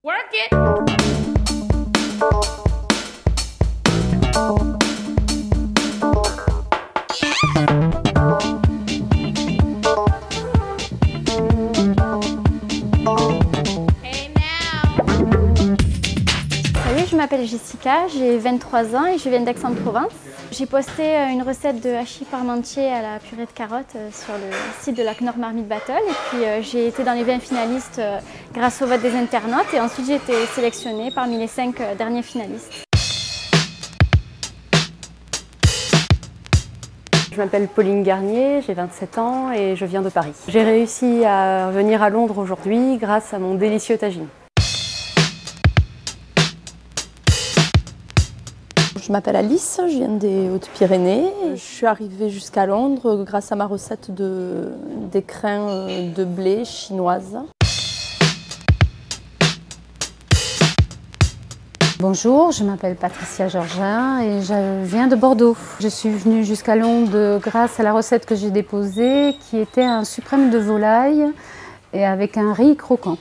Work it! Salut, je m'appelle Jessica, j'ai 23 ans et je viens d'Aix-en-Provence. J'ai posté une recette de hachis parmentier à la purée de carottes sur le site de la Knorr Marmite Battle. Et puis j'ai été dans les 20 finalistes grâce au vote des internautes et ensuite j'ai été sélectionnée parmi les 5 derniers finalistes. Je m'appelle Pauline Garnier, j'ai 27 ans et je viens de Paris. J'ai réussi à venir à Londres aujourd'hui grâce à mon délicieux tagine. Je m'appelle Alice, je viens des Hautes-Pyrénées. Je suis arrivée jusqu'à Londres grâce à ma recette d'écrin de blé chinoise. Bonjour, je m'appelle Patricia Georgin et je viens de Bordeaux. Je suis venue jusqu'à Londres grâce à la recette que j'ai déposée qui était un suprême de volaille et avec un riz croquant.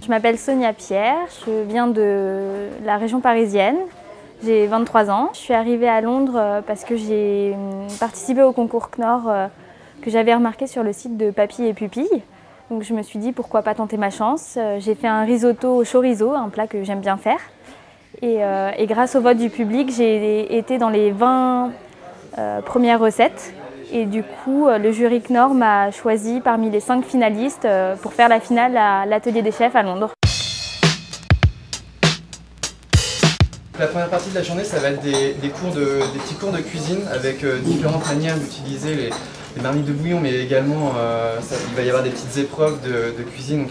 Je m'appelle Sonia Pierre, je viens de la région parisienne, j'ai 23 ans. Je suis arrivée à Londres parce que j'ai participé au concours Knorr que j'avais remarqué sur le site de Papy et Pupille. Donc je me suis dit pourquoi pas tenter ma chance. J'ai fait un risotto au chorizo, un plat que j'aime bien faire. Et grâce au vote du public, j'ai été dans les 20 premières recettes. Et du coup, le jury Knorr m'a choisi parmi les 5 finalistes pour faire la finale à l'atelier des chefs à Londres. La première partie de la journée, ça va être des petits cours de cuisine avec différentes manières d'utiliser les marmites de bouillon, mais également il va y avoir des petites épreuves de cuisine.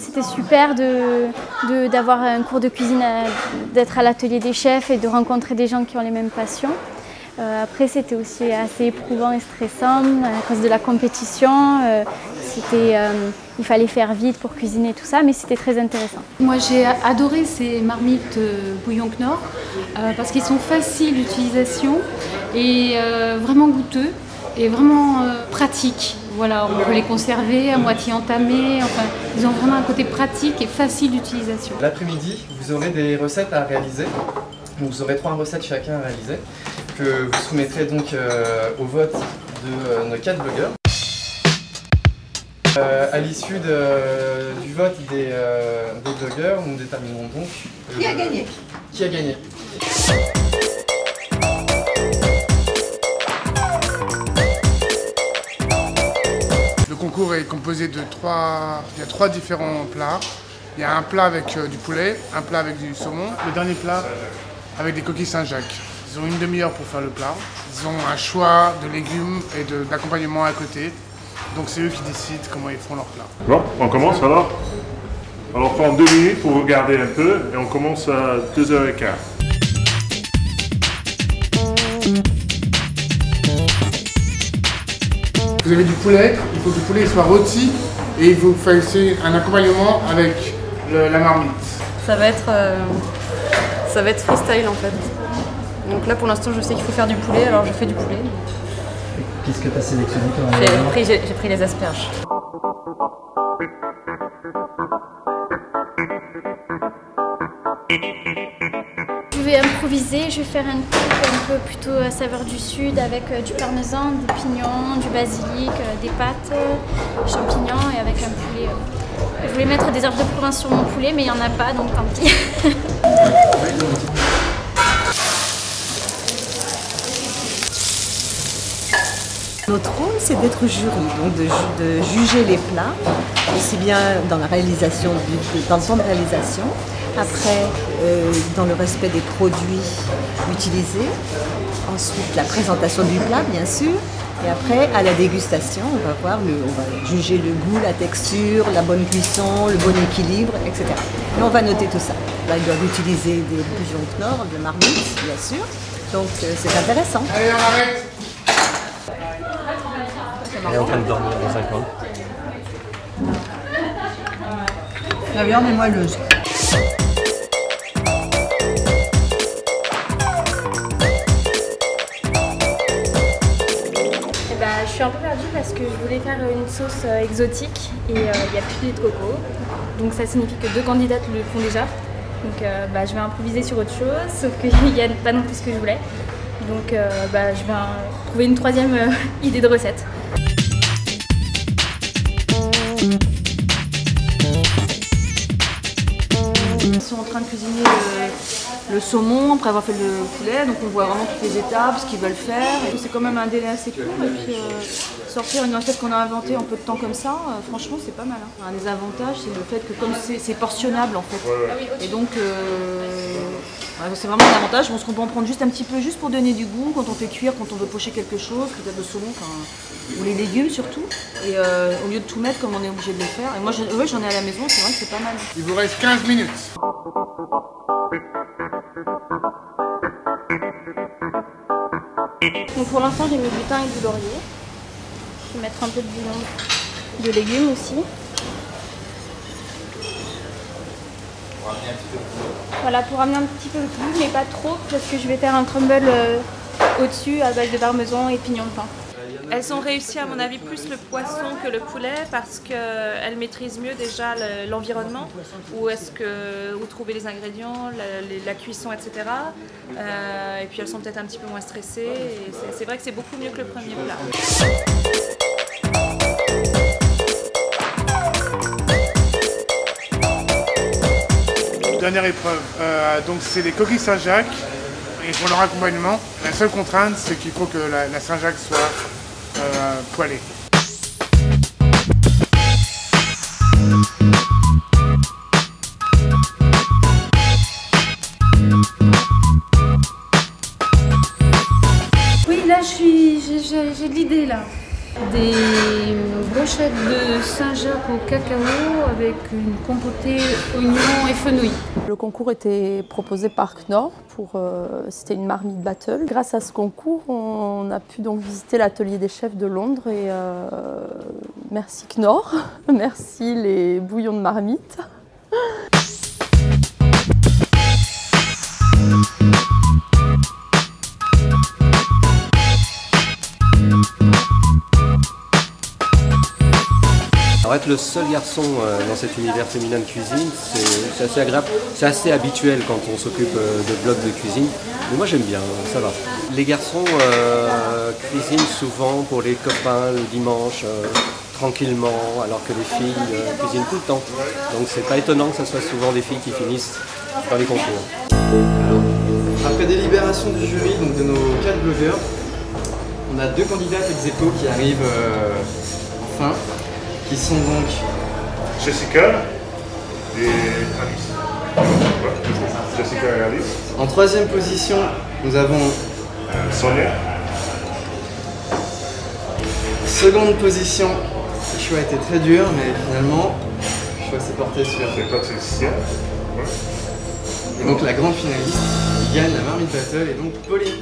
C'était super d'avoir un cours de cuisine, d'être à l'atelier des chefs et de rencontrer des gens qui ont les mêmes passions. Après, c'était aussi assez éprouvant et stressant à cause de la compétition. Il fallait faire vite pour cuisiner tout ça, mais c'était très intéressant. Moi, j'ai adoré ces marmites bouillon Knorr parce qu'ils sont faciles d'utilisation et vraiment goûteux et vraiment pratiques. Voilà, on peut les conserver à moitié entamés. Enfin, ils ont vraiment un côté pratique et facile d'utilisation. L'après-midi, vous aurez des recettes à réaliser. Donc, vous aurez 3 recettes chacun à réaliser que vous soumettrez donc au vote de nos 4 blogueurs. À l'issue du vote des blogueurs, nous déterminerons donc qui a gagné. Le concours est composé de 3 différents plats. Il y a un plat avec du poulet, un plat avec du saumon, le dernier plat avec des coquilles Saint-Jacques. Ils ont une demi-heure pour faire le plat. Ils ont un choix de légumes et d'accompagnement à côté. Donc c'est eux qui décident comment ils font leur plat. Bon, on commence alors. Alors on prend 2 minutes pour regarder un peu et on commence à 2h15. Vous avez du poulet, il faut que le poulet soit rôti et il vous faites un accompagnement avec la marmite. Ça va être freestyle en fait. Donc là pour l'instant je sais qu'il faut faire du poulet, alors je fais du poulet. Qu'est-ce que tu as sélectionné toi? J'ai pris les asperges. Je vais improviser, je vais faire un truc un peu plutôt à saveur du sud avec du parmesan, des pignons, du basilic, des pâtes, champignons et avec un poulet. Je voulais mettre des herbes de Provence sur mon poulet mais il n'y en a pas donc tant pis. Notre rôle, c'est d'être jury, donc de juger les plats, aussi bien dans la réalisation, dans le temps de réalisation, après dans le respect des produits utilisés, ensuite la présentation du plat bien sûr, et après à la dégustation, on va juger le goût, la texture, la bonne cuisson, le bon équilibre, etc. Et on va noter tout ça. Là, ils doivent utiliser des bouillons Knorr, de marmite, bien sûr, donc c'est intéressant. Allez, on arrête. Elle est en train de dormir dans un coin. La viande est moelleuse. suis un peu perdue parce que je voulais faire une sauce exotique et il n'y a plus de lait de coco. Donc ça signifie que 2 candidates le font déjà. Donc je vais improviser sur autre chose, sauf qu'il n'y a pas non plus ce que je voulais. Donc je vais trouver une 3e idée de recette. Ils sont en train de cuisiner le saumon après avoir fait le poulet, donc on voit vraiment toutes les étapes, ce qu'ils veulent faire. C'est quand même un délai assez court et puis sortir une recette qu'on a inventée en peu de temps comme ça, franchement c'est pas mal. Hein. Un des avantages c'est le fait que comme c'est portionnable en fait, et donc c'est vraiment un avantage. On peut en prendre juste un petit peu, juste pour donner du goût quand on fait cuire, quand on veut pocher quelque chose, peut-être le saumon, ou les légumes surtout, et au lieu de tout mettre comme on est obligé de le faire. Et moi j'en ai à la maison, c'est vrai que c'est pas mal. Il vous reste 15 minutes. Donc pour l'instant j'ai mis du thym et du laurier. Je vais mettre un peu de bouillon de légumes aussi. Voilà, pour amener un petit peu de goût, mais pas trop, parce que je vais faire un crumble au-dessus à base de parmesan et pignons de pain. Elles ont réussi à mon avis plus le poisson que le poulet parce qu'elles maîtrisent mieux déjà l'environnement, où trouver les ingrédients, la cuisson, etc. Et puis elles sont peut-être un petit peu moins stressées. C'est vrai que c'est beaucoup mieux que le premier plat. Dernière épreuve, donc c'est les coquilles Saint-Jacques. Et pour leur accompagnement, la seule contrainte, c'est qu'il faut que la Saint-Jacques soit poêlée. Oui, là j'ai de l'idée là. Des brochettes de Saint-Jacques au cacao avec une compotée oignons et fenouil. Le concours était proposé par Knorr, c'était une marmite battle. Grâce à ce concours, on a pu donc visiter l'atelier des chefs de Londres et merci Knorr, merci les bouillons de marmite. Alors être le seul garçon dans cet univers féminin de cuisine, c'est assez agréable, c'est assez habituel quand on s'occupe de blocs de cuisine, mais moi j'aime bien, ça va. Les garçons cuisinent souvent pour les copains le dimanche, tranquillement, alors que les filles cuisinent tout le temps. Donc c'est pas étonnant que ce soit souvent des filles qui finissent dans les concours. Alors, après délibération du jury, donc de nos 4 blogueurs, on a 2 candidats ex aequo qui arrivent enfin. Qui sont donc Jessica et Alice. Jessica et Alice. En 3e position, nous avons Sonia. 2e position, le choix était très dur, mais finalement, le choix s'est porté sur Patricia. Et donc la grande finaliste qui gagne la marmite battle est donc Pauline.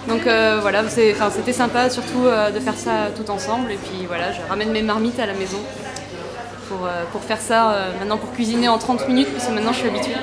Donc voilà, c'était sympa surtout de faire ça tout ensemble et puis voilà, je ramène mes marmites à la maison pour faire ça maintenant pour cuisiner en 30 minutes parce que maintenant je suis habituée.